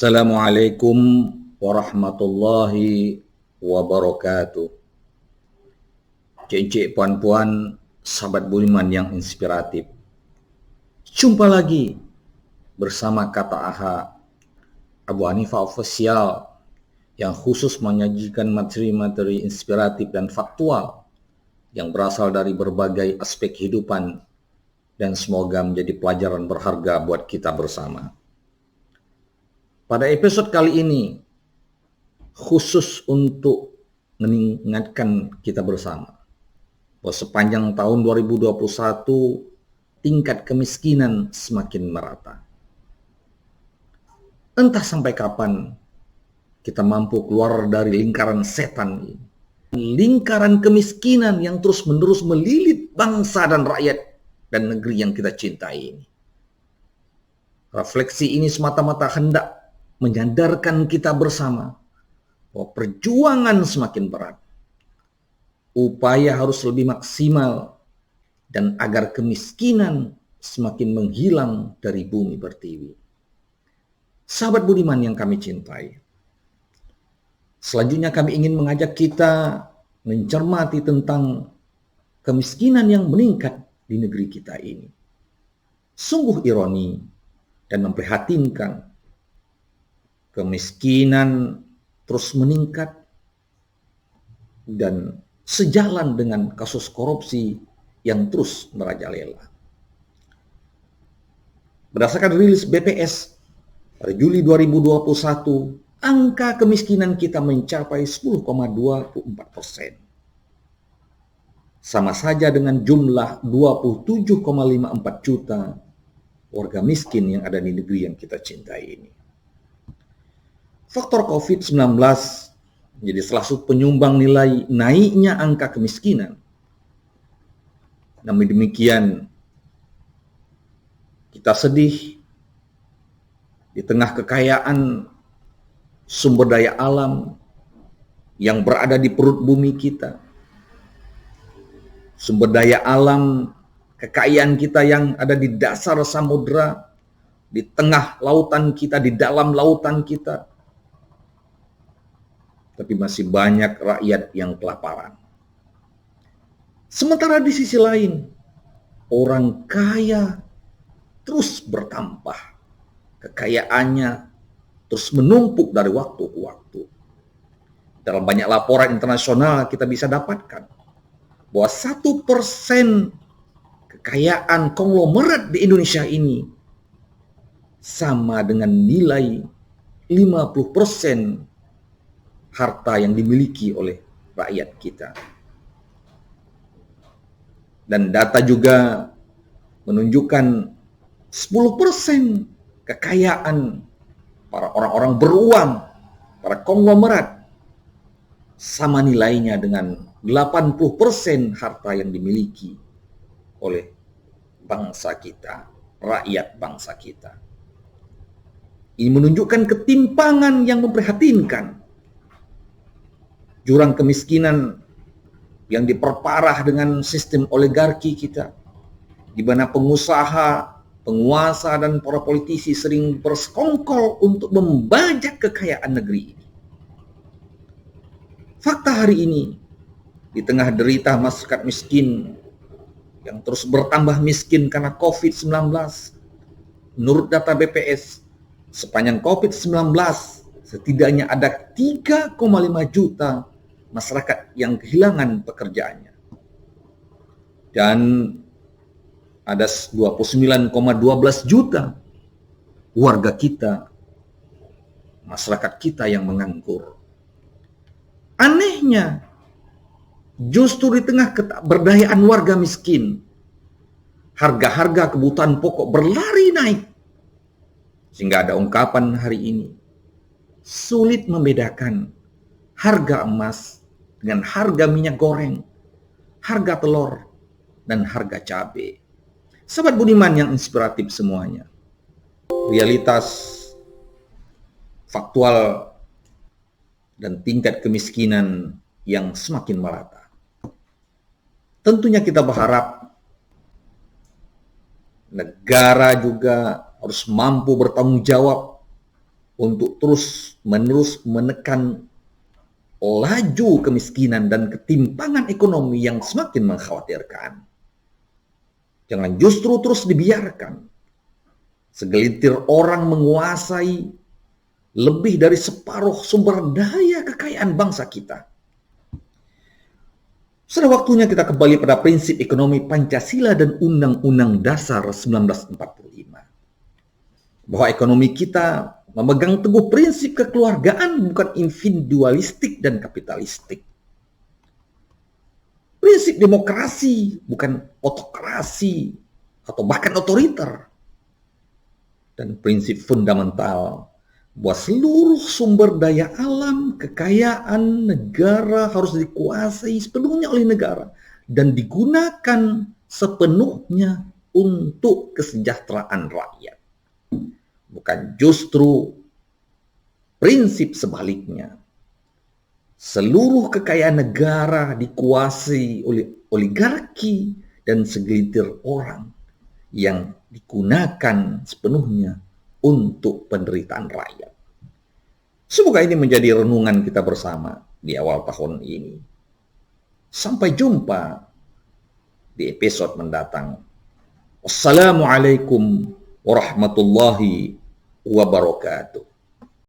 Assalamualaikum warahmatullahi wabarakatuh. Cik-cik, puan-puan, sahabat budiman yang inspiratif. Jumpa lagi bersama Kata Aha, Abu Hanifah Official, yang khusus menyajikan materi-materi inspiratif dan faktual yang berasal dari berbagai aspek kehidupan dan semoga menjadi pelajaran berharga buat kita bersama. Pada episode kali ini, khusus untuk mengingatkan kita bersama bahwa sepanjang tahun 2021, tingkat kemiskinan semakin merata. Entah sampai kapan kita mampu keluar dari lingkaran setan ini. Lingkaran kemiskinan yang terus-menerus melilit bangsa dan rakyat dan negeri yang kita cintai ini. Refleksi ini semata-mata hendak menyadarkan kita bersama bahwa perjuangan semakin berat. Upaya harus lebih maksimal dan agar kemiskinan semakin menghilang dari bumi pertiwi. Sahabat budiman yang kami cintai, selanjutnya kami ingin mengajak kita mencermati tentang kemiskinan yang meningkat di negeri kita ini. Sungguh ironi dan memprihatinkan. Kemiskinan terus meningkat dan sejalan dengan kasus korupsi yang terus merajalela. Berdasarkan rilis BPS pada Juli 2021, angka kemiskinan kita mencapai 10,24%. Sama saja dengan jumlah 27,54 juta warga miskin yang ada di negeri yang kita cintai ini. Faktor COVID-19 menjadi salah satu penyumbang nilai naiknya angka kemiskinan. Namun demikian, kita sedih di tengah kekayaan sumber daya alam yang berada di perut bumi kita. Sumber daya alam, kekayaan kita yang ada di dasar samudra, di tengah lautan kita, di dalam lautan kita. Tapi masih banyak rakyat yang kelaparan. Sementara di sisi lain, orang kaya terus bertambah. Kekayaannya terus menumpuk dari waktu ke waktu. Dalam banyak laporan internasional kita bisa dapatkan bahwa 1% kekayaan konglomerat di Indonesia ini sama dengan nilai 50% harta yang dimiliki oleh rakyat kita. Dan data juga menunjukkan 10% kekayaan para orang-orang beruang, para konglomerat, sama nilainya dengan 80% harta yang dimiliki oleh bangsa kita, rakyat bangsa kita. Ini menunjukkan ketimpangan yang memprihatinkan. Jurang kemiskinan yang diperparah dengan sistem oligarki kita, di mana pengusaha, penguasa, dan para politisi sering bersekongkol untuk membajak kekayaan negeri ini. Fakta hari ini, di tengah derita masyarakat miskin yang terus bertambah miskin karena COVID-19, menurut data BPS, sepanjang COVID-19 setidaknya ada 3,5 juta masyarakat yang kehilangan pekerjaannya. Dan ada 29,12 juta warga kita, masyarakat kita yang menganggur. Anehnya, justru di tengah ketidakberdayaan warga miskin, harga-harga kebutuhan pokok berlari naik. Sehingga ada ungkapan hari ini, sulit membedakan harga emas dengan harga minyak goreng, harga telur, dan harga cabai. Sahabat budiman yang inspiratif semuanya, realitas faktual dan tingkat kemiskinan yang semakin merata. Tentunya kita berharap negara juga harus mampu bertanggung jawab untuk terus-menerus menekan laju kemiskinan dan ketimpangan ekonomi yang semakin mengkhawatirkan. Jangan justru terus dibiarkan segelintir orang menguasai lebih dari separuh sumber daya kekayaan bangsa kita. Sudah waktunya kita kembali pada prinsip ekonomi Pancasila dan Undang-Undang Dasar 1945. Bahwa ekonomi kita memegang teguh prinsip kekeluargaan, bukan individualistik dan kapitalistik. Prinsip demokrasi, bukan otokrasi atau bahkan otoriter. Dan prinsip fundamental bahwa seluruh sumber daya alam, kekayaan negara harus dikuasai sepenuhnya oleh negara dan digunakan sepenuhnya untuk kesejahteraan rakyat. Bukan justru prinsip sebaliknya. Seluruh kekayaan negara dikuasai oleh oligarki dan segelintir orang yang digunakan sepenuhnya untuk penderitaan rakyat. Semoga ini menjadi renungan kita bersama di awal tahun ini. Sampai jumpa di episode mendatang. Wassalamualaikum warahmatullahi wabarakatuh.